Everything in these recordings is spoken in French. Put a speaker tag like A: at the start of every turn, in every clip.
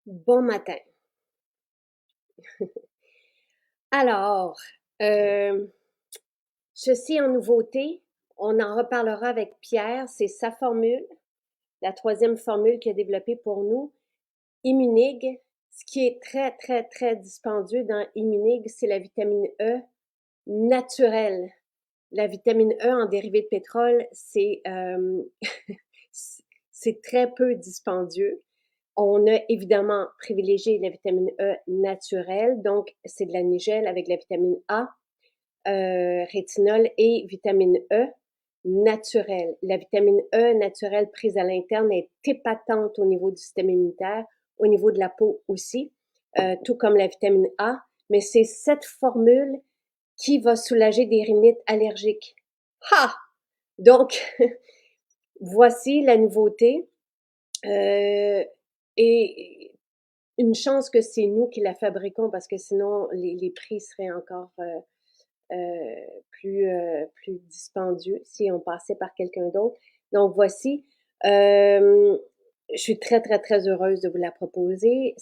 A: Bon matin. Alors, ceci en nouveauté, on en reparlera avec Pierre, c'est sa formule, la troisième formule qu'il a développée pour nous, Immunig. Ce qui est très, très, très dispendieux dans Immunig, c'est la vitamine E naturelle. La vitamine E en dérivé de pétrole, c'est très peu dispendieux. On a évidemment privilégié la vitamine E naturelle, donc c'est de la nigelle avec la vitamine A, rétinol et vitamine E naturelle. La vitamine E naturelle prise à l'interne est épatante au niveau du système immunitaire, au niveau de la peau aussi, tout comme la vitamine A, mais c'est cette formule qui va soulager des rhinites allergiques. Ha! Donc, voici la nouveauté. Et une chance que c'est nous qui la fabriquons parce que sinon les prix seraient encore plus dispendieux si on passait par quelqu'un d'autre. Donc voici, je suis très très très heureuse de vous la proposer.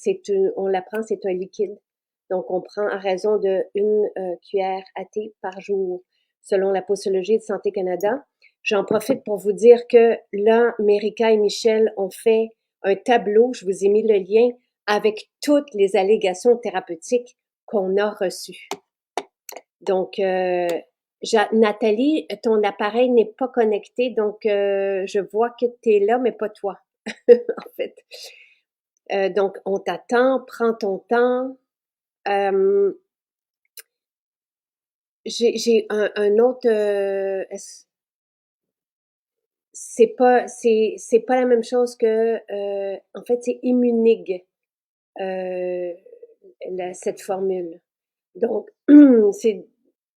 A: On la prend, c'est un liquide. Donc on prend à raison de une cuillère à thé par jour, selon la posologie de Santé Canada. J'en profite pour vous dire que là, Mérika et Michel ont fait un tableau, je vous ai mis le lien, avec toutes les allégations thérapeutiques qu'on a reçues. Donc, Nathalie, ton appareil n'est pas connecté, donc je vois que tu es là, mais pas toi, en fait. Donc, on t'attend, prends ton temps. Euh, j'ai un autre. C'est pas la même chose que. En fait, c'est Immunig, euh, cette formule. Donc, c'est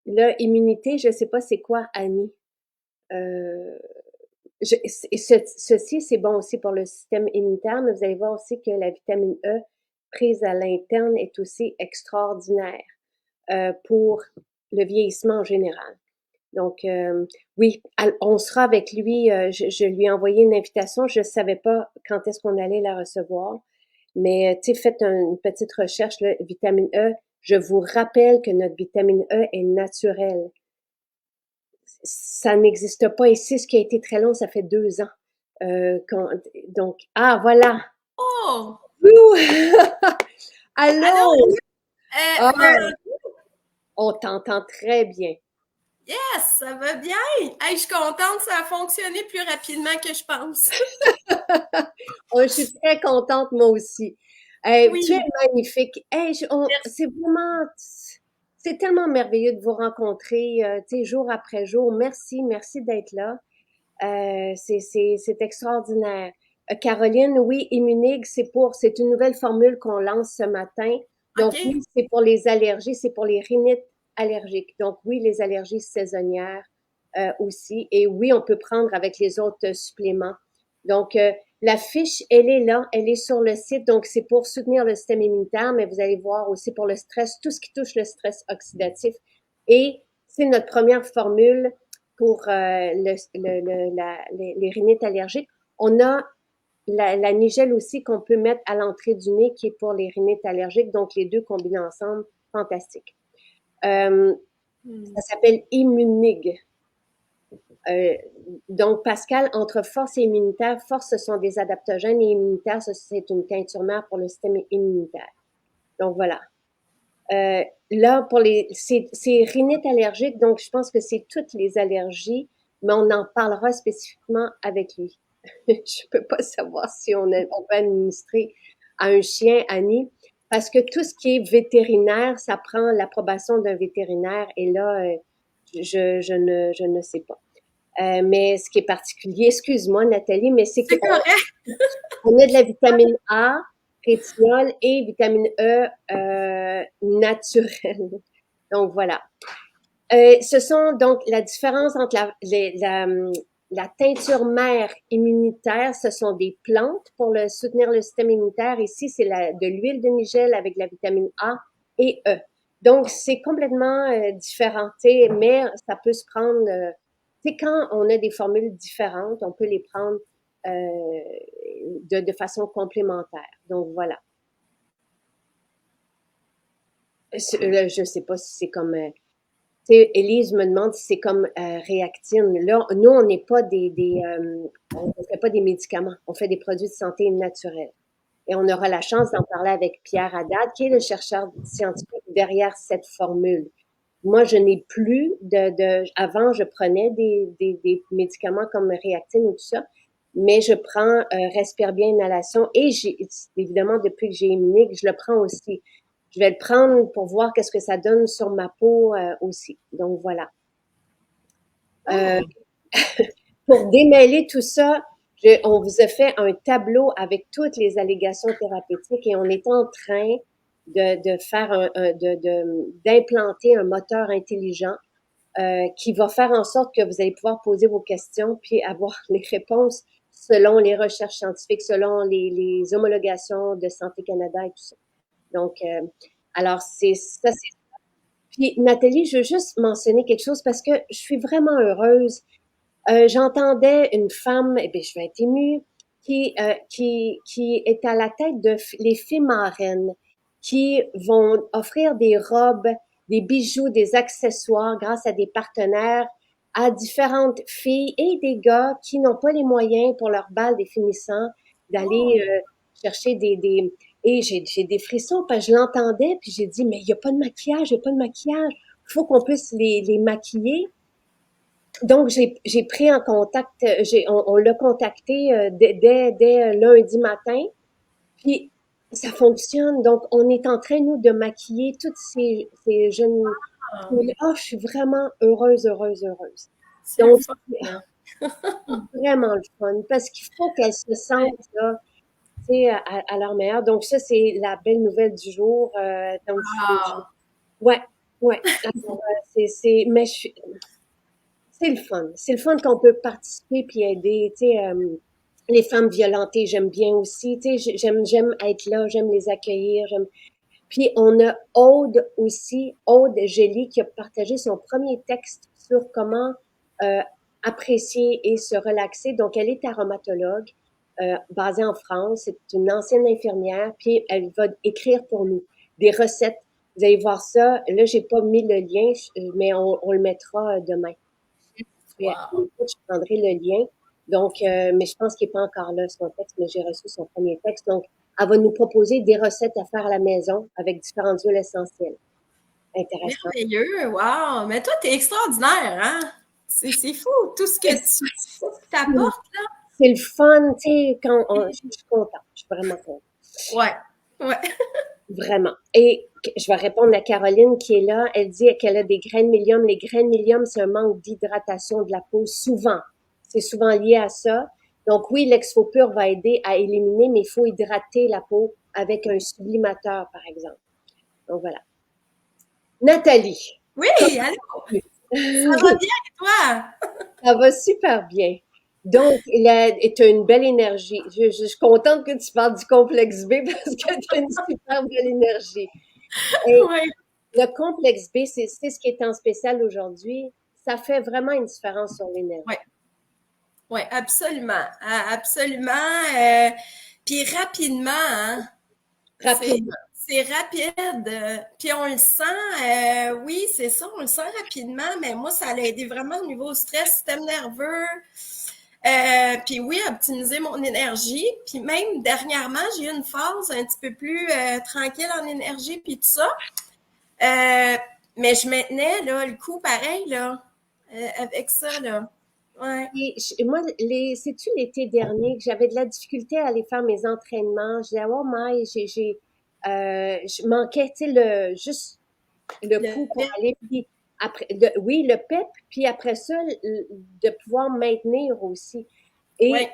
A: là, immunité, je sais pas c'est quoi, Annie. Euh, ceci, c'est bon aussi pour le système immunitaire, mais vous allez voir aussi que la vitamine E prise à l'interne est aussi extraordinaire pour le vieillissement en général. Donc, oui, on sera avec lui. Je lui ai envoyé une invitation. Je ne savais pas quand est-ce qu'on allait la recevoir. Mais, tu sais, faites une petite recherche, là, vitamine E. Je vous rappelle que notre vitamine E est naturelle. Ça n'existe pas ici. Ce qui a été très long, ça fait 2 ans. Donc, ah, voilà.
B: Oh!
A: Ouh!
B: Allô?
A: Allô? Ah,
B: Euh,
A: on t'entend très bien.
B: yes, ça va bien. Hey, je suis contente, ça a fonctionné plus rapidement que je pense.
A: Oh, je suis très contente, moi aussi. Tu es
B: Oui,
A: magnifique. Hey,
B: merci.
A: c'est vraiment, c'est tellement merveilleux de vous rencontrer, tu sais, jour après jour. Merci, merci d'être là. C'est extraordinaire. Caroline, oui, Immunig, c'est une nouvelle formule qu'on lance ce matin. Donc
B: OK.
A: oui, c'est pour les allergies, c'est pour les rhinites allergiques. Donc oui, les allergies saisonnières aussi. Et oui, on peut prendre avec les autres suppléments. Donc la fiche, elle est là, elle est sur le site. Donc c'est pour soutenir le système immunitaire, mais vous allez voir aussi pour le stress, tout ce qui touche le stress oxydatif. Et c'est notre première formule pour les rhinites allergiques. On a la nigelle aussi qu'on peut mettre à l'entrée du nez qui est pour les rhinites allergiques. Donc, les deux combinés ensemble, fantastique. Euh, Ça
B: Hmm.
A: s'appelle Immunig. Euh, donc, Pascal, entre force et immunitaire, force, ce sont des adaptogènes et immunitaire, c'est une teinture mère pour le système immunitaire. Donc, voilà. Là, c'est rhinite allergique, donc je pense que c'est toutes les allergies, mais on en parlera spécifiquement avec lui. Je peux pas savoir si on peut administrer à un chien, Annie, parce que tout ce qui est vétérinaire, ça prend l'approbation d'un vétérinaire, et là, je ne sais pas. Mais ce qui est particulier, excuse-moi Nathalie, mais c'est
B: C'est
A: qu'on
B: correct.
A: on a de la vitamine A, rétinol et vitamine E naturelle. Donc voilà. Ce sont donc la différence entre la teinture mère immunitaire, ce sont des plantes pour soutenir le système immunitaire. Ici, c'est de l'huile de nigelle avec la vitamine A et E. Donc, c'est complètement différent, mais ça peut se prendre. Tu sais, quand on a des formules différentes, on peut les prendre de façon complémentaire. Donc, voilà. Je sais pas si c'est comme, tu sais, Élise me demande si c'est comme Réactine. Là, nous, on n'est pas on fait pas des médicaments, on fait des produits de santé naturels. Et on aura la chance d'en parler avec Pierre Haddad, qui est le chercheur scientifique derrière cette formule. Moi, je n'ai plus avant, je prenais des médicaments comme Réactine ou tout ça, mais je prends Respire bien inhalation et évidemment, depuis que j'ai Immunique, je le prends aussi. Je vais le prendre pour voir qu'est-ce que ça donne sur ma peau aussi. Donc, voilà. Euh,
B: Hmm.
A: pour démêler tout ça, on vous a fait un tableau avec toutes les allégations thérapeutiques et on est en train de faire d'implanter un moteur intelligent qui va faire en sorte que vous allez pouvoir poser vos questions puis avoir les réponses selon les recherches scientifiques, selon les homologations de Santé Canada et tout ça. Donc, alors, c'est ça. Puis, Nathalie, je veux juste mentionner quelque chose parce que je suis vraiment heureuse. J'entendais une femme, eh bien, je vais être émue, qui est à la tête de les filles marraines, qui vont offrir des robes, des bijoux, des accessoires grâce à des partenaires à différentes filles et des gars qui n'ont pas les moyens pour leur bal des finissants d'aller
B: Oh.
A: chercher et j'ai des frissons parce que je l'entendais puis j'ai dit mais il y a pas de maquillage, il y a pas de maquillage, faut qu'on puisse les maquiller. Donc, j'ai pris en contact, on l'a contacté dès lundi matin, puis ça fonctionne. Donc, on est en train, nous, de maquiller toutes ces jeunes filles. Oh, je suis vraiment heureuse, heureuse, heureuse.
B: C'est le
A: Donc,
B: fun, là.
A: c'est vraiment le fun parce qu'il faut qu'elles se sentent, là, tu sais, à leur meilleur. Donc, ça, c'est la belle nouvelle du jour. Donc,
B: Wow.
A: ouais, ouais. Alors, mais c'est le fun. C'est le fun qu'on peut participer puis aider. Tu sais, les femmes violentées, j'aime bien aussi. Tu sais, j'aime être là, j'aime les accueillir. Puis on a Aude aussi, Aude Gély, qui a partagé son premier texte sur comment euh, apprécier et se relaxer. Donc, elle est aromatologue, basée en France. C'est une ancienne infirmière. Puis elle va écrire pour nous des recettes. Vous allez voir ça. Là, j'ai pas mis le lien, mais on le mettra demain.
B: Wow.
A: Je prendrai le lien. Donc, mais je pense qu'il n'est pas encore là, son texte, mais j'ai reçu son premier texte. Donc, elle va nous proposer des recettes à faire à la maison avec différentes huiles essentielles. Intéressant.
B: Merveilleux. Wow. Mais toi, t'es extraordinaire, hein? C'est fou, tout ce que tu t'apportes, là.
A: C'est le fun, tu sais, je suis contente. Je suis vraiment contente.
B: Ouais. Ouais.
A: Vraiment. Et je vais répondre à Caroline qui est là. Elle dit qu'elle a des graines millium. Les graines millium, c'est un manque d'hydratation de la peau, souvent. C'est souvent lié à ça. Donc oui, l'exfopur va aider à éliminer, mais il faut hydrater la peau avec un sublimateur, par exemple. Donc voilà. Nathalie,
B: Oui,
A: comment
B: allô? Ça va
A: vas-tu?
B: bien, toi?
A: Ça va super bien. Donc, tu as une belle énergie. Je suis contente que tu parles du complexe B parce que tu as une super belle énergie. Et
B: Oui.
A: le complexe B, c'est ce qui est en spécial aujourd'hui. Ça fait vraiment une différence sur l'énergie.
B: Oui, ouais, absolument. Absolument. Puis rapidement, hein? C'est,
A: Rapidement.
B: c'est rapide. Puis on le sent, oui, c'est ça, on le sent rapidement, mais moi, ça a aidé vraiment au niveau stress, système nerveux. Puis oui, optimiser mon énergie. Puis même dernièrement, j'ai eu une phase un petit peu plus tranquille en énergie, puis tout ça. Mais je maintenais là, le coup pareil, là, avec ça, là. Ouais.
A: Et moi, c'est-tu l'été dernier que j'avais de la difficulté à aller faire mes entraînements. Je disais, oh my, je manquais, tu sais, juste le
B: Le
A: coup pour
B: fait.
A: aller, puis après, oui, le PEP, puis après ça, de pouvoir maintenir aussi.
B: Oui,
A: Et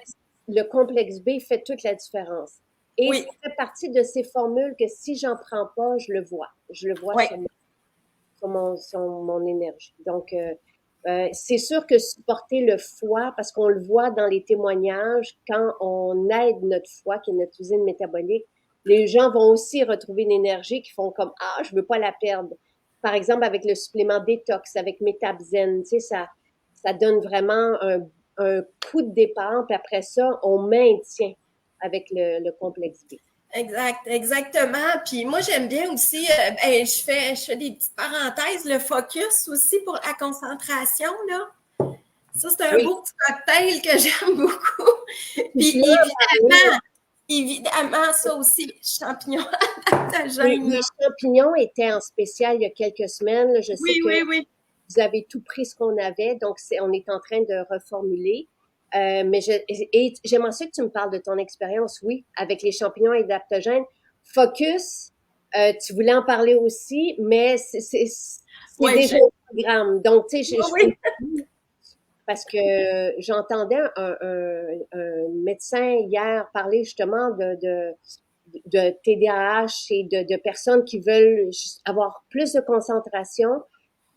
A: le complexe B fait toute la différence. Et
B: oui,
A: ça fait partie de ces formules que si j'en prends pas, je le vois. Je le vois
B: oui.
A: sur mon énergie. Donc, c'est sûr que supporter le foie, parce qu'on le voit dans les témoignages, quand on aide notre foie, qui est notre usine métabolique, les gens vont aussi retrouver une énergie qui font comme, ah, je veux pas la perdre. Par exemple, avec le supplément détox, avec Metabzen, tu sais, ça donne vraiment un coup de départ, puis après ça, on maintient avec le complexe B.
B: exactement. Puis moi, j'aime bien aussi, je fais des petites parenthèses, le focus aussi pour la concentration, là. Ça, c'est un
A: Oui.
B: beau petit cocktail que j'aime beaucoup. Puis évidemment, ça aussi, champignons adaptogènes.
A: Les champignons étaient en spécial il y a quelques semaines. Là. Je sais
B: Oui,
A: que
B: oui, oui.
A: vous avez tout pris ce qu'on avait, donc on est en train de reformuler. Mais j'aimerais ça que tu me parles de ton expérience, oui, avec les champignons adaptogènes. Focus, tu voulais en parler aussi, mais c'est déjà au programme. Donc, tu sais, parce que j'entendais un médecin hier parler justement de TDAH et de personnes qui veulent avoir plus de concentration.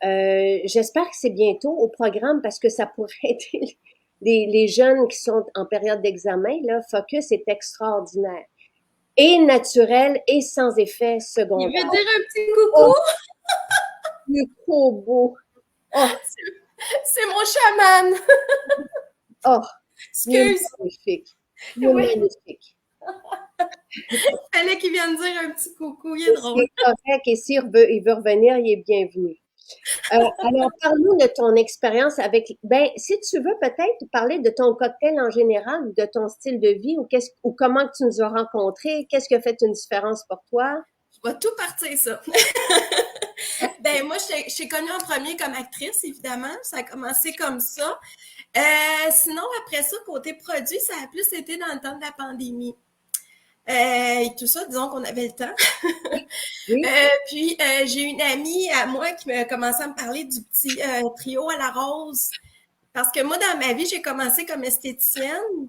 A: J'espère que c'est bientôt au programme parce que ça pourrait aider les jeunes qui sont en période d'examen. Là, Focus est extraordinaire. Et naturel et sans effet secondaire.
B: Il veut dire un petit coucou.
A: C'est trop beau. Oh.
B: C'est mon chaman.
A: Oh,
B: excuse.
A: Magnifique. Magnifique.
B: Fallait qu'il vienne dire un petit coucou, il est drôle.
A: C'est correct, et s'il veut revenir, il est bienvenu. Alors, parle-nous de ton expérience avec, si tu veux peut-être parler de ton cocktail en général, de ton style de vie, ou comment tu nous as rencontrés, qu'est-ce qui a fait une différence pour toi?
B: Je vais tout partir ça. Moi, je t'ai connue en premier comme actrice, évidemment. Ça a commencé comme ça. Sinon, après ça, côté produit, ça a plus été dans le temps de la pandémie. Et tout ça, disons qu'on avait le temps. Oui. Puis, j'ai une amie à moi qui m'a commencé à me parler du petit trio à la rose. Parce que moi, dans ma vie, j'ai commencé comme esthéticienne,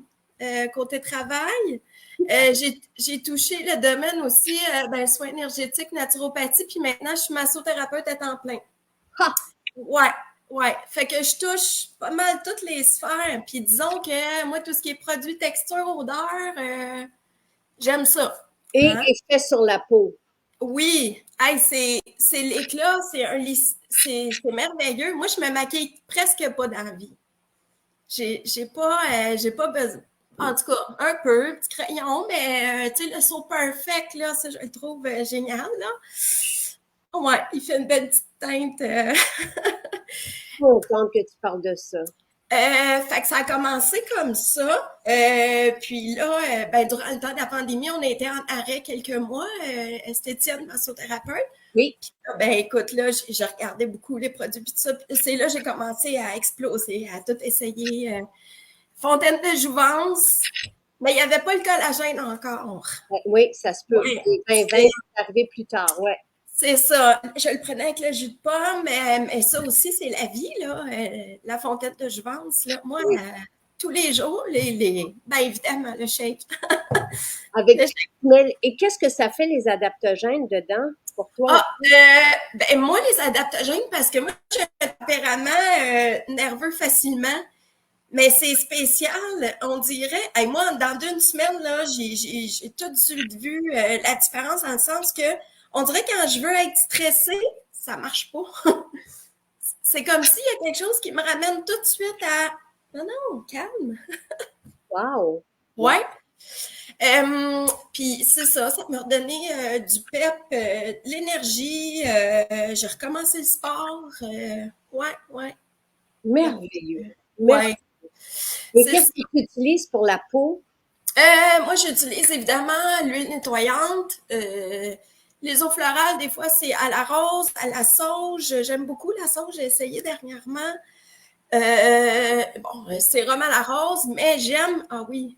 B: côté travail. J'ai touché le domaine aussi, soins énergétiques, naturopathie, puis maintenant, je suis massothérapeute à temps plein.
A: Ha!
B: Ouais. Fait que je touche pas mal toutes les sphères. Puis disons que moi, tout ce qui est produit, texture, odeur, j'aime ça.
A: Et effet sur la peau.
B: Oui. Hey, c'est l'éclat, c'est merveilleux. Moi, je me maquille presque pas dans la vie. J'ai pas besoin. En tout cas, un peu, petit crayon, mais tu sais, le So Perfect, là, ça, je le trouve génial, là. Ouais, il fait une belle petite teinte.
A: Je suis contente que tu parles de ça.
B: Fait que ça a commencé comme ça. Puis là, durant le temps de la pandémie, on a été en arrêt quelques mois, esthéticienne, massothérapeute.
A: Oui.
B: Puis, écoute, là, j'ai regardé beaucoup les produits, puis tout ça. Puis c'est là que j'ai commencé à exploser, à tout essayer. Fontaine de jouvence, mais il n'y avait pas le collagène encore.
A: Oui, ça se peut.
B: Oui,
A: c'est arrivé plus tard, ouais.
B: C'est ça. Je le prenais avec le jus de pomme, mais ça aussi, c'est la vie, là. La fontaine de jouvence, là. Moi, oui. Tous les jours, évidemment, le shake.
A: Avec le shake. Et qu'est-ce que ça fait, les adaptogènes, dedans, pour toi?
B: Moi, les adaptogènes, parce que moi, j'ai un tempérament nerveux facilement. Mais c'est spécial, on dirait. Moi, dans 2 semaines, là, j'ai tout de vue la différence dans le sens que on dirait quand je veux être stressée, ça marche pas. C'est comme s'il y a quelque chose qui me ramène tout de suite à non, calme.
A: Wow.
B: Ouais. Puis c'est ça m'a redonné du pep, de l'énergie. J'ai recommencé le sport. Ouais.
A: Merveilleux.
B: Ouais.
A: Mais qu'est-ce que tu utilises pour la peau?
B: Moi, j'utilise évidemment l'huile nettoyante. Les eaux florales, des fois, c'est à la rose, à la sauge. J'aime beaucoup la sauge, j'ai essayé dernièrement. C'est vraiment la rose, mais j'aime... Ah oui,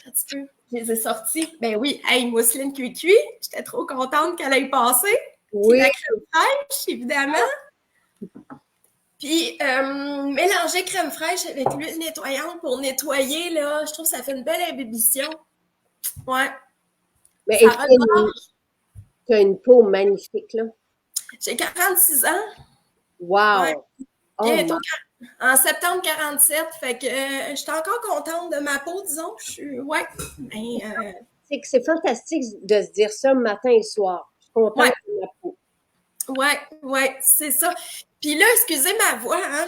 B: un petit peu, je les ai sortis. Ben oui, mousseline cuit. J'étais trop contente qu'elle aille passer.
A: Oui.
B: Puis la crème fraîche, évidemment. Puis, mélanger crème fraîche avec l'huile nettoyante pour nettoyer, là, je trouve que ça fait une belle ébullition. Ouais.
A: Mais tu as une peau magnifique, là.
B: J'ai 46 ans.
A: Wow!
B: Ouais. Bientôt, en septembre 47, fait que je suis encore contente de ma peau, disons. Ouais.
A: C'est que c'est fantastique de se dire ça matin et soir. Je suis contente de ma peau.
B: Ouais, c'est ça. Puis là, excusez ma voix, hein,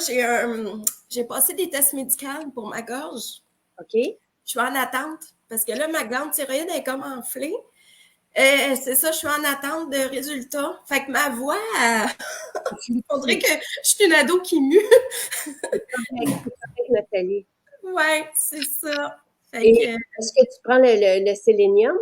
B: j'ai passé des tests médicaux pour ma gorge.
A: OK.
B: Je suis en attente parce que là, ma glande thyroïde est comme enflée. C'est ça, je suis en attente de résultats. Fait que ma voix, on dirait que je suis une ado qui mue.
A: C'est correct, Nathalie.
B: Ouais, c'est ça. Fait
A: Et
B: que
A: est-ce que tu prends le sélénium?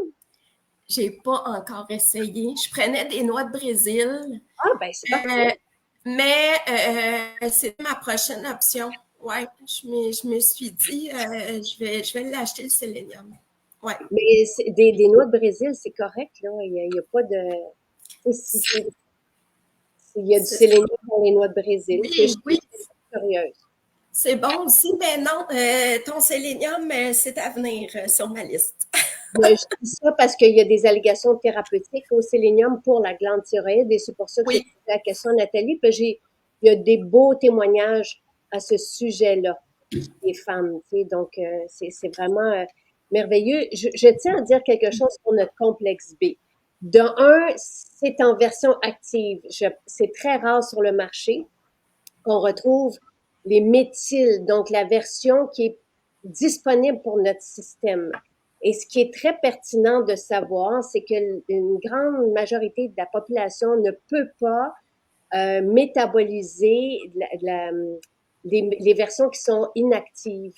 B: j'ai pas encore essayé. Je prenais des noix de Brésil,
A: Ah, ben, c'est
B: euh,
A: parfait.
B: mais c'est ma prochaine option. Ouais, je me suis dit, je vais l'acheter le sélénium. Ouais.
A: Mais des noix de Brésil, c'est correct, là. Il y a pas de. Il y a du
B: C'est ça.
A: sélénium dans les noix de Brésil. C'est
B: Oui,
A: juste que
B: oui,
A: j'étais curieuse.
B: c'est bon aussi, mais non, ton sélénium, c'est à venir sur ma liste.
A: Je dis ça parce qu'il y a des allégations thérapeutiques au sélénium pour la glande thyroïde et c'est pour ça que j'ai
B: Oui,
A: posé la question à Nathalie. Puis il y a des beaux témoignages à ce sujet-là des femmes. Tu sais, donc, c'est vraiment merveilleux. Je tiens à dire quelque chose pour notre complexe B. De un, c'est en version active. C'est très rare sur le marché qu'on retrouve les méthyles, donc la version qui est disponible pour notre système. Et ce qui est très pertinent de savoir, c'est qu'une grande majorité de la population ne peut pas métaboliser les versions qui sont inactives.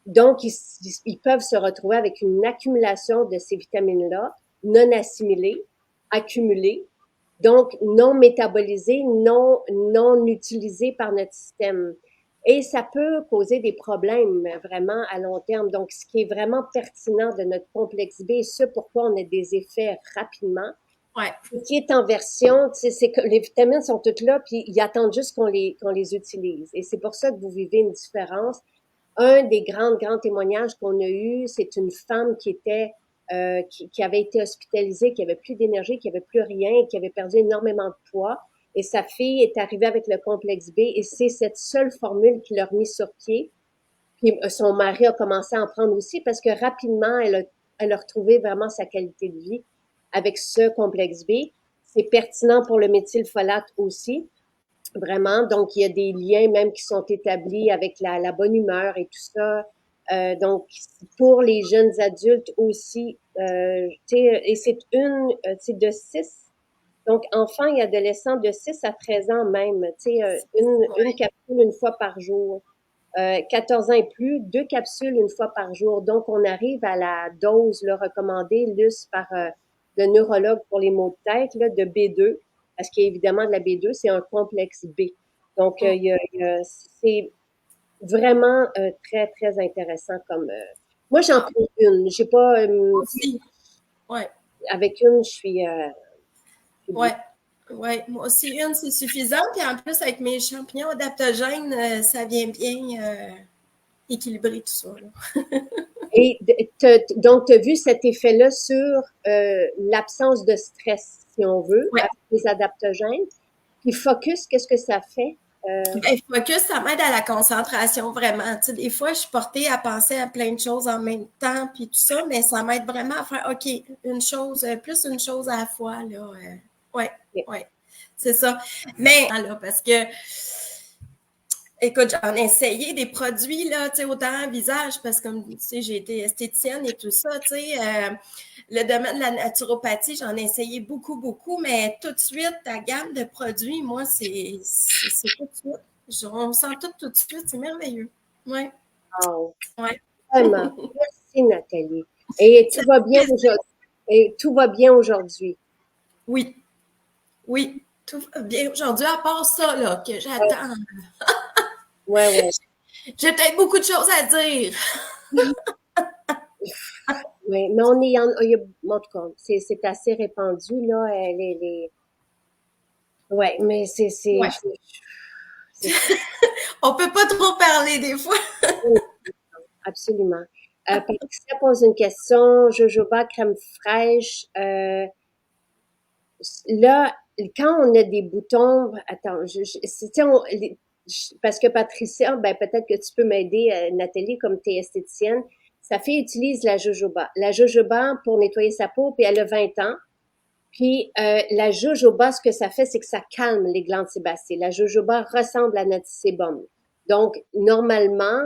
A: Donc, ils peuvent se retrouver avec une accumulation de ces vitamines-là non assimilées, accumulées, donc non métabolisées, non utilisées par notre système. Et ça peut causer des problèmes vraiment à long terme. Donc, ce qui est vraiment pertinent de notre complexe B, et ce pourquoi on a des effets rapidement,
B: ouais,
A: qui est en version, c'est que les vitamines sont toutes là, puis ils attendent juste qu'on les utilise. Et c'est pour ça que vous vivez une différence. Un des grands témoignages qu'on a eu, c'est une femme qui avait été hospitalisée, qui avait plus d'énergie, qui avait plus rien, qui avait perdu énormément de poids. Et sa fille est arrivée avec le complexe B et c'est cette seule formule qui leur mis sur pied. Puis son mari a commencé à en prendre aussi parce que rapidement, elle a retrouvé vraiment sa qualité de vie avec ce complexe B. C'est pertinent pour le méthylfolate aussi, vraiment. Donc, il y a des liens même qui sont établis avec la bonne humeur et tout ça. Donc, pour les jeunes adultes aussi, et c'est de 6. Donc, enfants et adolescents de 6 à 13 ans même, une
B: ouais.
A: capsule une fois par jour. 14 ans et plus, 2 capsules une fois par jour. Donc, on arrive à la dose là, recommandée, LUS, par le neurologue pour les maux de tête, là, de B2, parce qu'il y a évidemment de la B2, c'est un complexe B. Donc,
B: Mm.
A: c'est vraiment très, très intéressant comme... moi, j'en prends une. J'ai pas...
B: Aussi. Ouais,
A: avec une, je suis bien.
B: ouais. Ouais, moi aussi, une, c'est suffisant. Puis en plus, avec mes champignons adaptogènes, ça vient bien équilibrer tout ça. Là.
A: Et donc, tu as vu cet effet-là sur l'absence de stress, si on veut,
B: Ouais.
A: avec les adaptogènes. Puis focus, qu'est-ce que ça fait?
B: Ben, focus, ça m'aide à la concentration, vraiment. Tu sais, des fois, je suis portée à penser à plein de choses en même temps, puis tout ça, mais ça m'aide vraiment à faire, OK, une chose, plus une chose à la fois, là. Ouais, ouais, c'est ça. Mais, là, parce que, écoute, j'en ai essayé des produits, là, tu sais, autant en visage, parce que, comme, tu sais, j'ai été esthéticienne et tout ça, tu sais, le domaine de la naturopathie, j'en ai essayé beaucoup, beaucoup, mais tout de suite, ta gamme de produits, moi, c'est tout de suite. On sent tout de suite, c'est merveilleux. Oui,
A: Wow,
B: oui.
A: vraiment. Merci, Nathalie. Et
B: Ça
A: tout va
B: fait
A: bien
B: plaisir.
A: aujourd'hui. Et tout va bien aujourd'hui.
B: Oui, oui, tout va bien aujourd'hui, à part ça, là, que
A: Ouais,
B: j'attends.
A: ouais, ouais.
B: J'ai peut-être beaucoup de choses à dire.
A: Ouais, mais il y a, en tout cas, c'est assez répandu, là, ouais, mais
B: Ouais.
A: c'est,
B: On peut pas trop parler des fois.
A: absolument. Patricia pose une question, jojoba, crème fraîche, là, quand on a des boutons, attends, parce que Patricia, ben peut-être que tu peux m'aider, Nathalie, comme tu es esthéticienne. Sa fille utilise la jojoba. La jojoba pour nettoyer sa peau, puis elle a 20 ans. Puis la jojoba, ce que ça fait, c'est que ça calme les glandes sébacées. La jojoba ressemble à notre sébum. Donc, normalement,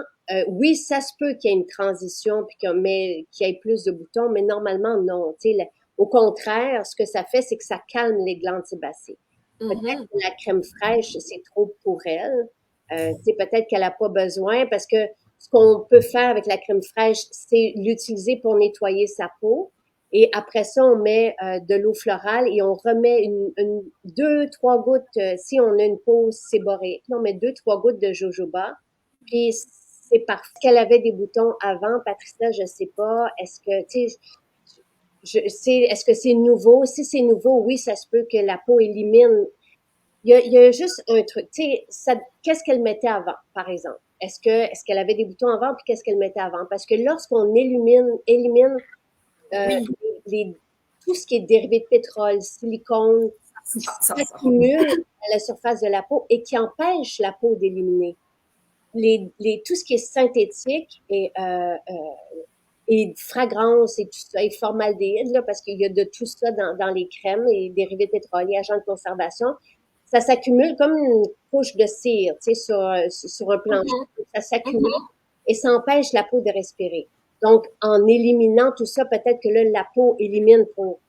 A: oui, ça se peut qu'il y ait une transition puis qu'il y ait plus de boutons, mais normalement, non. Tu sais, Au contraire, ce que ça fait, c'est que ça calme les glandes sébacées. Peut-être
B: Mhm.
A: que la crème fraîche, c'est trop pour elle. Peut-être qu'elle n'a pas besoin parce que ce qu'on peut faire avec la crème fraîche, c'est l'utiliser pour nettoyer sa peau. Et après ça, on met de l'eau florale et on remet deux, trois gouttes, si on a une peau séborrhée, on met deux, trois gouttes de jojoba. Puis c'est parce qu'elle avait des boutons avant, Patricia, je sais pas. Est-ce que, tu sais, est-ce que c'est nouveau? Si c'est nouveau, oui, ça se peut que la peau élimine. Il y a juste un truc. Tu sais, qu'est-ce qu'elle mettait avant, par exemple? Est-ce qu'elle avait des boutons avant, puis qu'est-ce qu'elle mettait avant? Parce que lorsqu'on élimine euh,
B: Oui,
A: les, tout ce qui est dérivé de pétrole, silicone, qui
B: ça sort.
A: s'accumule à la surface de la peau et qui empêche la peau d'éliminer. Tout ce qui est synthétique et fragrance et tout ça, et formaldéhyde, là, parce qu'il y a de tout ça dans les crèmes et dérivés pétroliers, agents de conservation, ça s'accumule comme une couche de cire, tu sais, sur un plancher.
B: Mhm.
A: Ça s'accumule
B: Mhm.
A: et ça empêche la peau de respirer. Donc, en éliminant tout ça, peut-être que là, la peau élimine pour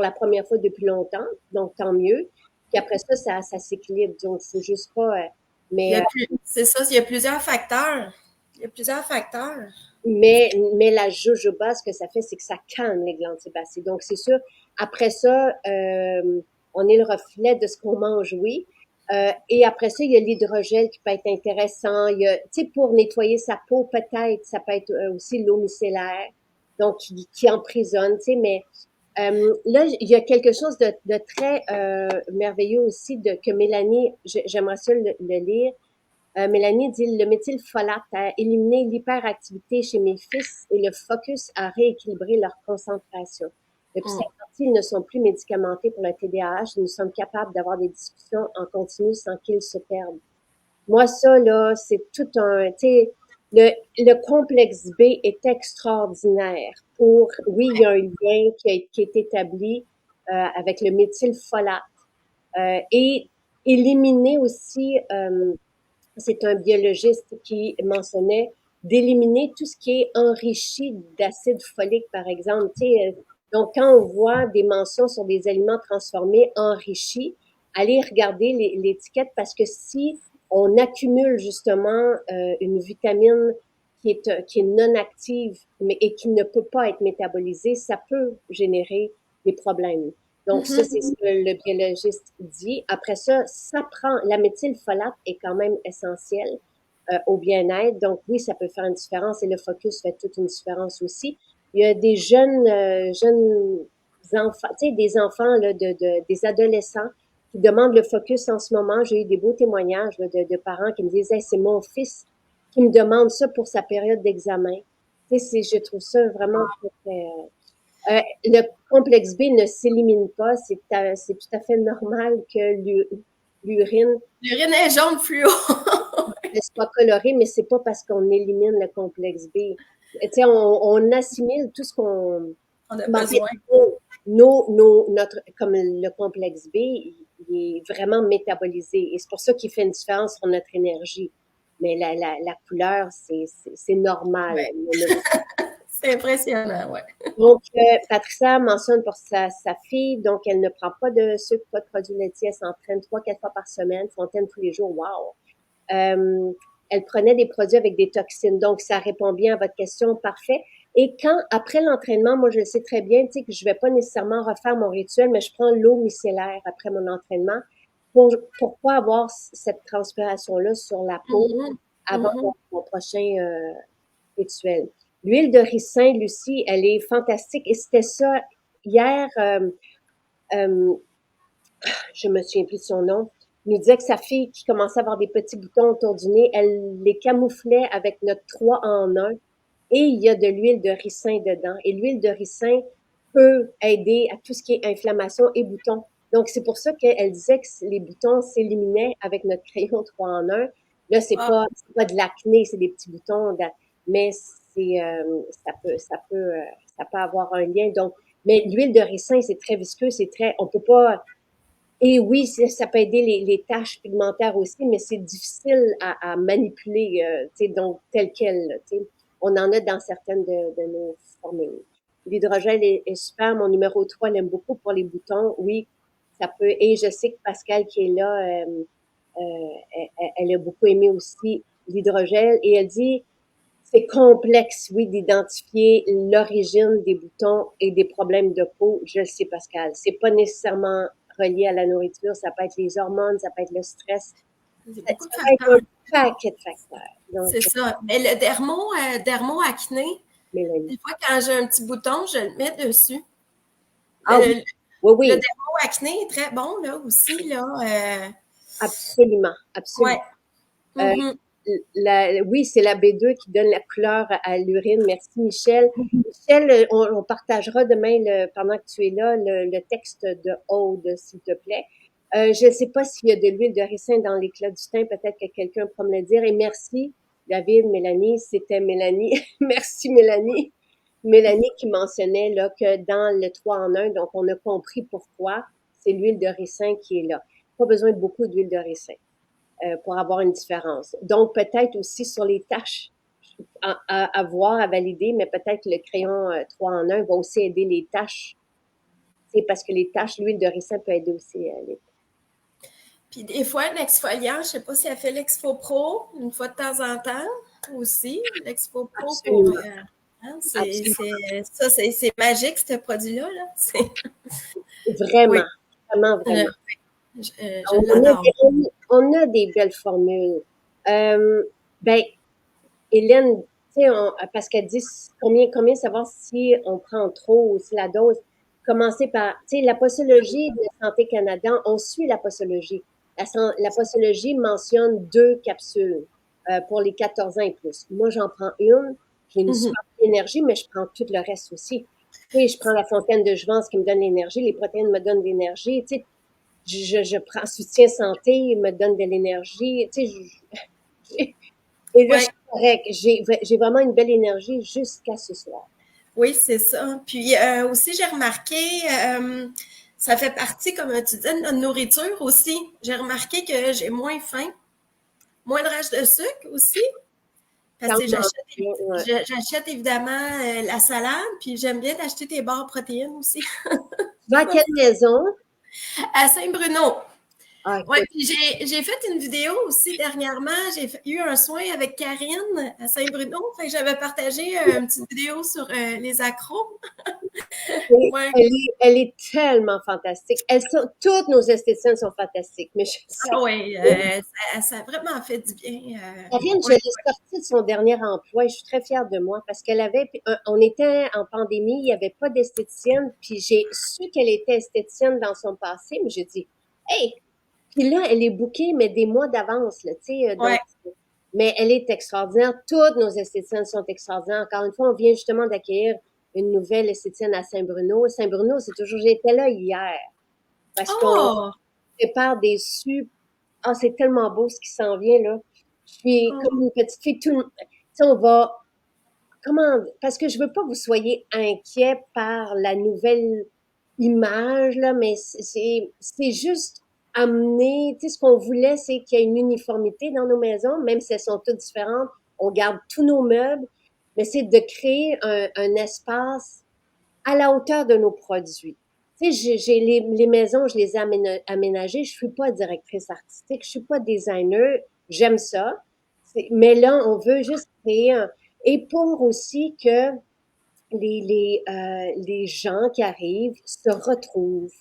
A: la première fois depuis longtemps, donc tant mieux. Puis après ça s'équilibre. Donc, il faut juste pas. Mais
B: C'est ça, il y a plusieurs facteurs. Il y a plusieurs facteurs.
A: Mais la jojoba, ce que ça fait, c'est que ça calme les glandes sébacées. Donc, c'est sûr, après ça, on est le reflet de ce qu'on mange, oui. Et après ça, il y a l'hydrogel qui peut être intéressant. Il y a, tu sais, pour nettoyer sa peau, peut-être, ça peut être aussi l'eau micellaire, donc qui emprisonne, tu sais, mais là, il y a quelque chose de très merveilleux aussi que Mélanie, j'aimerais ça le lire. Mélanie dit le méthylfolate a éliminé l'hyperactivité chez mes fils et le focus a rééquilibré leur concentration. Depuis
B: Mm.
A: cette partie, ils ne sont plus médicamentés pour le TDAH et nous sommes capables d'avoir des discussions en continu sans qu'ils se perdent. Moi, ça, là, c'est tout un, tu sais, le complexe B est extraordinaire oui, il y a un lien qui est établi avec le méthylfolate et éliminer aussi c'est un biologiste qui mentionnait d'éliminer tout ce qui est enrichi d'acide folique, par exemple. Tu sais, donc, quand on voit des mentions sur des aliments transformés enrichis, allez regarder l'étiquette parce que si on accumule justement une vitamine qui est non active mais, et qui ne peut pas être métabolisée, ça peut générer des problèmes. Donc, ça, c'est ce
B: Mhm.
A: que le biologiste dit. Après ça, ça prend, la méthylfolate est quand même essentielle au bien-être. Donc, oui, ça peut faire une différence et le focus fait toute une différence aussi. Il y a des jeunes enfants, tu sais, des enfants, là, des adolescents qui demandent le focus en ce moment. J'ai eu des beaux témoignages là, de parents qui me disaient, hey, c'est mon fils qui me demande ça pour sa période d'examen. Tu sais, je trouve ça vraiment très, très, le complexe B ne s'élimine pas. C'est tout à fait normal que l'urine
B: L'urine est jaune fluo.
A: soit colorée, mais c'est pas parce qu'on élimine le complexe B. Tu sais, on assimile tout ce qu'on...
B: On a
A: En fait,
B: besoin.
A: comme le complexe B, il est vraiment métabolisé. Et c'est pour ça qu'il fait une différence sur notre énergie. Mais la couleur, c'est normal.
B: Ouais. C'est impressionnant, ouais.
A: Donc, Patricia mentionne pour sa fille, donc elle ne prend pas de sucre, pas de produits laitiers, elle s'entraîne 3, 4 fois par semaine, fontaine tous les jours, wow! Elle prenait des produits avec des toxines, donc ça répond bien à votre question, parfait. Et après l'entraînement, moi je le sais très bien, tu sais que je vais pas nécessairement refaire mon rituel, mais je prends l'eau micellaire après mon entraînement pour pas avoir cette transpiration-là sur la peau
B: Mhm.
A: avant
B: Mhm.
A: mon prochain rituel. L'huile de ricin, Lucie, elle est fantastique. Et c'était ça hier. Euh, je me souviens plus de son nom. Il nous disait que sa fille qui commençait à avoir des petits boutons autour du nez, elle les camouflait avec notre 3 en 1. Et il y a de l'huile de ricin dedans. Et l'huile de ricin peut aider à tout ce qui est inflammation et boutons. Donc, c'est pour ça qu'elle disait que les boutons s'éliminaient avec notre crayon 3 en 1. Là,
B: Ah,
A: c'est pas de l'acné, c'est des petits boutons, mais ça peut avoir un lien. Donc, mais l'huile de ricin, c'est très visqueux, on peut pas, et oui, ça peut aider les taches pigmentaires aussi, mais c'est difficile à manipuler, tu sais, donc tel quel, tu sais. On en a dans certaines de nos formules. L'hydrogel est super. Mon numéro 3 l'aime beaucoup pour les boutons. Oui, ça peut. Et je sais que Pascal qui est là, elle a beaucoup aimé aussi l'hydrogel. Et elle dit, c'est complexe, oui, d'identifier l'origine des boutons et des problèmes de peau. Je le sais, Pascal. C'est pas nécessairement relié à la nourriture. Ça peut être les hormones, ça peut être le stress.
B: C'est
A: Ça
B: beaucoup de
A: peut être
B: facteurs.
A: un paquet de facteurs. Donc,
B: C'est ça. Mais le dermo-acné,
A: Mélanie.
B: des fois, quand j'ai un petit bouton, je le mets dessus.
A: Ah oui,
B: Le,
A: oui,
B: le
A: oui,
B: dermo-acné est très bon, là, aussi, là.
A: absolument, absolument.
B: Ouais.
A: Euh,
B: Mhm.
A: oui, c'est la B2 qui donne la couleur à l'urine. Merci, Michel. Michel, on partagera demain, pendant que tu es là, le texte de Aude, s'il te plaît. Je ne sais pas s'il y a de l'huile de ricin dans l'éclat du teint. Peut-être que quelqu'un pourra me le dire. Et merci, David, Mélanie. C'était Mélanie. Merci, Mélanie. Mélanie qui mentionnait là, que dans le 3 en 1, donc on a compris pourquoi c'est l'huile de ricin qui est là. Pas besoin de beaucoup d'huile de ricin pour avoir une différence. Donc, peut-être aussi sur les tâches à voir, à valider, mais peut-être le crayon 3 en 1 va aussi aider les tâches. C'est parce que les tâches, l'huile de ricin peut aider aussi les
B: Puis des fois, l'exfoliant, je sais pas si elle fait l'Expo Pro une fois de temps en temps aussi. L'Expo Pro pour.
A: absolument,
B: Hein,
A: absolument,
B: c'est magique, ce produit-là. Là.
A: vraiment,
B: Oui,
A: vraiment, vraiment.
B: je l'adore.
A: On a des belles formules. Ben, Hélène, tu sais, parce qu'elle dit combien savoir si on prend trop ou si la dose. Commencer par, tu sais, la posologie de Santé Canada, on suit la posologie. La posologie mentionne 2 capsules pour les 14 ans et plus. Moi, j'en prends une, j'ai une
B: Mhm.
A: super énergie, mais je prends tout le reste aussi. Tu sais, je prends la fontaine de Jouvence qui me donne l'énergie, les protéines me donnent de l'énergie, tu sais, je prends soutien santé, il me donne de l'énergie, tu sais, et là, je
B: Ouais.
A: suis correcte. J'ai vraiment une belle énergie jusqu'à ce soir.
B: Oui, c'est ça. Puis aussi, j'ai remarqué, ça fait partie, comme tu disais, de notre nourriture aussi. J'ai remarqué que j'ai moins faim, moins de rage de sucre aussi. Parce
A: Quand
B: que
A: ouais.
B: j'achète évidemment la salade, puis j'aime bien acheter des barres protéines aussi.
A: Tu vas à quelle maison?
B: À Saint-Bruno.
A: Ah,
B: Oui,
A: écoute,
B: puis j'ai fait une vidéo aussi dernièrement. Eu un soin avec Karine à Saint-Bruno. Fait que j'avais partagé une petite vidéo sur les accros. Ouais.
A: elle est tellement fantastique. Toutes nos esthéticiennes sont fantastiques, mais je sais.
B: Ah ouais, ça a vraiment fait du bien.
A: Karine, je
B: Ouais.
A: l'ai sortie de son dernier emploi et je suis très fière de moi parce qu'elle avait, on était en pandémie, il n'y avait pas d'esthéticienne, puis j'ai su qu'elle était esthéticienne dans son passé, mais j'ai dit, hey, puis là, elle est bookée, mais des mois d'avance, là, tu sais, donc,
B: Ouais.
A: mais elle est extraordinaire. Toutes nos esthéticiennes sont extraordinaires. Encore une fois, on vient justement d'accueillir une nouvelle esthéticienne à Saint-Bruno. Saint-Bruno, c'est toujours, j'étais là hier parce qu'on
B: Oh!
A: prépare des sup. Ah, c'est tellement beau ce qui s'en vient, là. Je suis
B: Oh.
A: comme une petite fille. Tu sais, on va, comment, parce que je veux pas que vous soyez inquiets par la nouvelle image, là, mais c'est juste amener, tu sais, ce qu'on voulait, c'est qu'il y ait une uniformité dans nos maisons, même si elles sont toutes différentes, on garde tous nos meubles, mais c'est de créer un espace à la hauteur de nos produits. Tu sais, j'ai les maisons, je les ai aménagées, je suis pas directrice artistique, je suis pas designer, j'aime ça, mais là, on veut juste créer et pour aussi que les gens qui arrivent se retrouvent.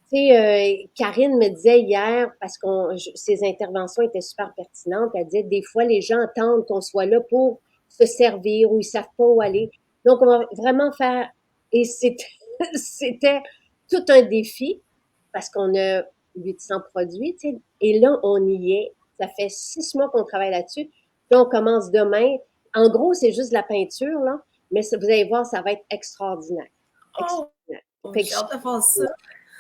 A: Tu sais, Karine me disait hier, parce que ses interventions étaient super pertinentes, elle disait, des fois, les gens attendent qu'on soit là pour se servir ou ils savent pas où aller. Donc, on va vraiment faire, et c'était, c'était tout un défi, parce qu'on a 800 produits, tu sais, et là, on y est. Ça fait 6 mois qu'on travaille là-dessus. Puis on commence demain. En gros, c'est juste de la peinture, là, mais vous allez voir, ça va être extraordinaire.
B: Oh!
A: Extraordinaire. Fait que
B: J'ai hâte de faire ça.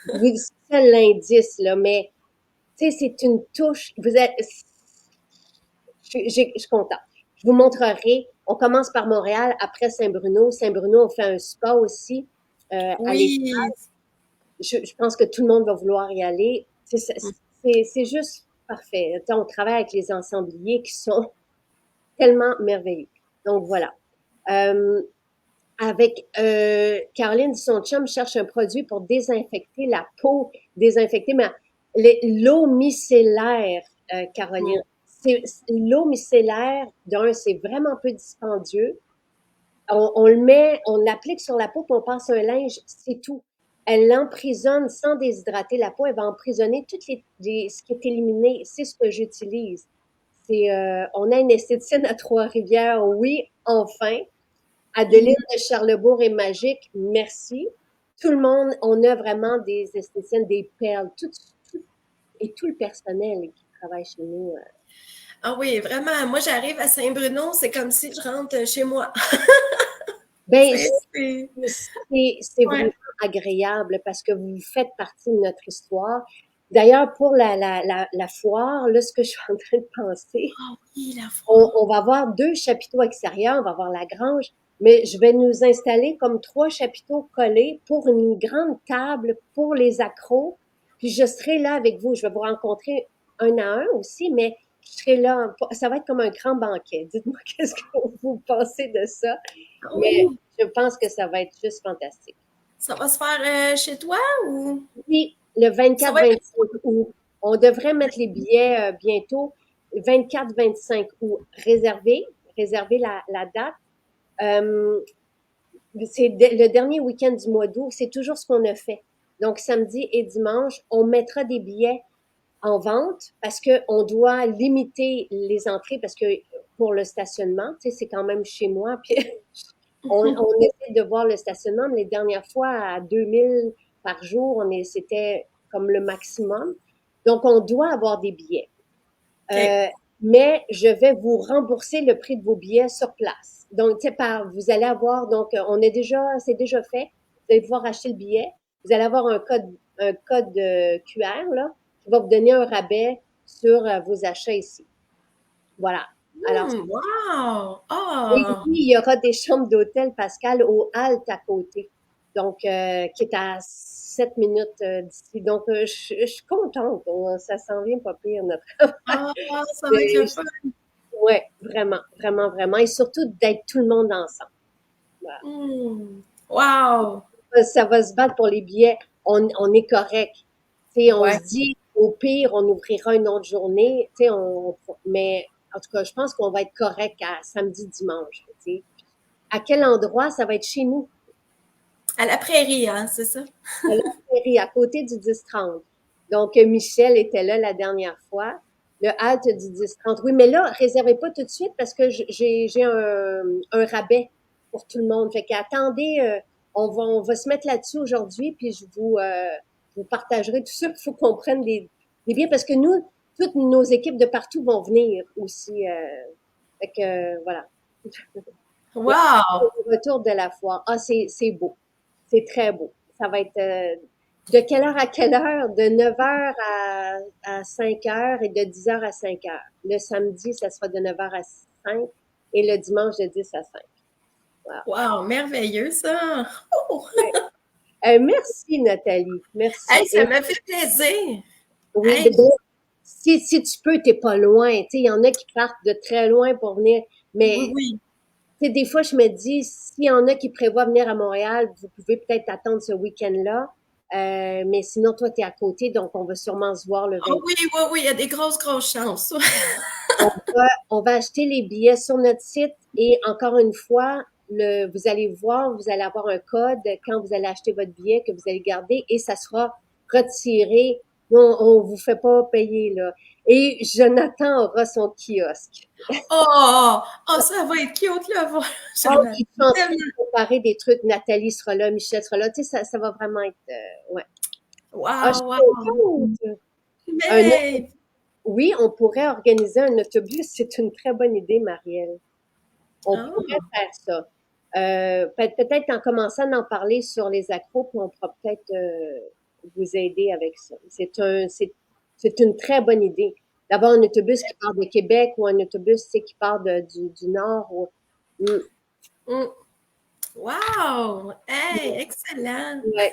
A: je vous dis ça l'indice, là, mais tu sais, c'est une touche. Vous êtes, je suis contente. Je vous montrerai. On commence par Montréal, après Saint-Bruno. Saint-Bruno, on fait un spa aussi à l'été.
B: Oui.
A: Je pense que tout le monde va vouloir y aller. C'est juste parfait. Tu sais, on travaille avec les ensembliers qui sont tellement merveilleux. Donc voilà. Euh, avec Caroline, son chum cherche un produit pour désinfecter la peau, désinfecter l'eau micellaire, Caroline.
B: Mm.
A: L'eau micellaire, c'est vraiment peu dispendieux. On le met, on l'applique sur la peau, puis on passe un linge, c'est tout. Elle l'emprisonne sans déshydrater la peau. Elle va emprisonner ce qui est éliminé. C'est ce que j'utilise. On a une esthéticienne à Trois-Rivières, oui, enfin. Adeline de Charlebourg est magique, merci. Tout le monde, on a vraiment des esthéticiennes, des perles, et tout le personnel qui travaille chez nous.
B: Ah oui, vraiment. Moi, j'arrive à Saint-Bruno, c'est comme si je rentre chez moi.
A: Ben,
B: C'est...
A: c'est
B: Ouais.
A: vraiment agréable parce que vous faites partie de notre histoire. D'ailleurs, pour la foire, là, ce que je suis en train de penser,
B: Ah oui, la foire.
A: on va avoir 2 chapiteaux extérieurs, on va avoir la grange, mais je vais nous installer comme 3 chapiteaux collés pour une grande table pour les accros. Puis je serai là avec vous. Je vais vous rencontrer un à un aussi, mais je serai là. Ça va être comme un grand banquet. Dites-moi qu'est-ce que vous pensez de ça.
B: Ah
A: Mais
B: oui.
A: je pense que ça va être juste fantastique.
B: Ça va se faire chez toi ou
A: Puis, le
B: ça va être
A: 24-25 août, on devrait mettre les billets bientôt. 24-25 août, réserver la date. Euh, c'est le dernier week-end du mois d'août. C'est toujours ce qu'on a fait. Donc, samedi et dimanche, on mettra des billets en vente parce qu'on doit limiter les entrées parce que pour le stationnement, tu sais, c'est quand même chez moi. Puis on essaie de voir le stationnement, mais les dernières fois, à 2000 par jour, c'était comme le maximum. Donc, on doit avoir des billets.
B: OK.
A: Euh, mais je vais vous rembourser le prix de vos billets sur place. Donc, tu sais, vous allez avoir, donc, c'est déjà fait. Vous allez pouvoir acheter le billet. Vous allez avoir un code QR, là, qui va vous donner un rabais sur vos achats ici. Voilà. Alors,
B: Wow!
A: et
B: Ah!
A: puis, il y aura des chambres d'hôtel, Pascal, au Halte à côté. Donc, qui est à 7 minutes d'ici. Donc, je suis contente. Ça s'en vient pas pire, notre
B: Ah, ça va être le fun.
A: ouais, vraiment, vraiment, vraiment. Et surtout d'être tout le monde ensemble. Voilà.
B: Wow!
A: Ça va se battre pour les billets. On est correct. Tu sais, on
B: Ouais.
A: se dit, au pire, on ouvrira une autre journée. Tu sais, mais en tout cas, je pense qu'on va être correct à samedi, dimanche. Tu sais. À quel endroit? Ça va être chez nous,
B: À la prairie, hein, c'est ça?
A: à la prairie, à côté du 10-30. Donc, Michel était là la dernière fois. Le halte du 10-30. Oui, mais là, réservez pas tout de suite parce que j'ai un rabais pour tout le monde. Fait qu'attendez, on va se mettre là-dessus aujourd'hui, puis vous partagerai tout ça qu'il faut qu'on prenne des biens parce que nous, toutes nos équipes de partout vont venir aussi. Fait que, voilà. Le
B: Wow!
A: retour de la foire. Ah, c'est beau. C'est très beau. Ça va être de quelle heure à quelle heure? De 9h à 5h et de 10h à 5h. Le samedi, ça sera de 9h à 5 et le dimanche de 10 à 5. Wow.
B: Wow! Merveilleux, ça! Oh!
A: Ouais. Merci, Nathalie. Merci.
B: Hey, ça m'a fait plaisir!
A: Oui,
B: Hey,
A: si tu peux, t'es pas loin. Tu sais, il y en a qui partent de très loin pour venir.
B: oui,
A: Mais
B: oui.
A: tu sais, des fois, je me dis, s'il y en a qui prévoient venir à Montréal, vous pouvez peut-être attendre ce week-end-là. Mais sinon, toi, tu es à côté, donc on va sûrement se voir le
B: Oh
A: 20.
B: oui, oui, oui, il y a des grosses, grosses chances.
A: On va acheter les billets sur notre site et encore une fois, vous allez voir, vous allez avoir un code quand vous allez acheter votre billet que vous allez garder et ça sera retiré. On vous fait pas payer, là. Et Jonathan aura son kiosque.
B: Oh! Oh, ça va être cute, là!
A: Oh,
B: J'en ai
A: ils sont en train
B: tellement.
A: de préparer des trucs. Nathalie sera là, Michel sera là. Tu sais, ça va vraiment être, ouais. Ah, je suis
B: Wow, wow!
A: contente. Un
B: Mais,
A: Oui, on pourrait organiser un autobus. C'est une très bonne idée, Marielle. On pourrait
B: ah,
A: faire ça. Peut-être en commençant d'en parler sur les accros, puis on pourra peut-être vous aider avec ça. C'est une très bonne idée. D'avoir un autobus qui part de Québec ou un autobus, tu sais, qui part du nord. Mm,
B: mm. Wow! Hey, excellent!
A: ouais.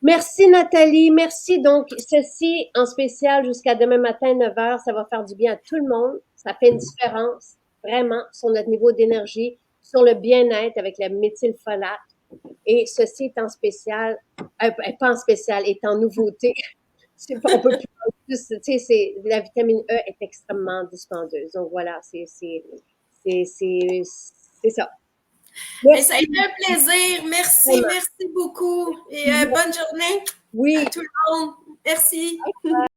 A: Merci Nathalie, merci. Donc, ceci en spécial jusqu'à demain matin 9h, ça va faire du bien à tout le monde. Ça fait une différence, vraiment, sur notre niveau d'énergie. sur le bien-être avec la méthylfolate. Et ceci est en spécial, pas en spécial, est en nouveauté. On peut plus, tu sais, la vitamine E est extrêmement dispendieuse. Donc voilà, c'est ça.
B: Et ça a
A: Merci
B: été un plaisir. Merci,
A: vraiment.
B: merci beaucoup. Et bonne journée
A: Oui.
B: à tout le monde. Merci.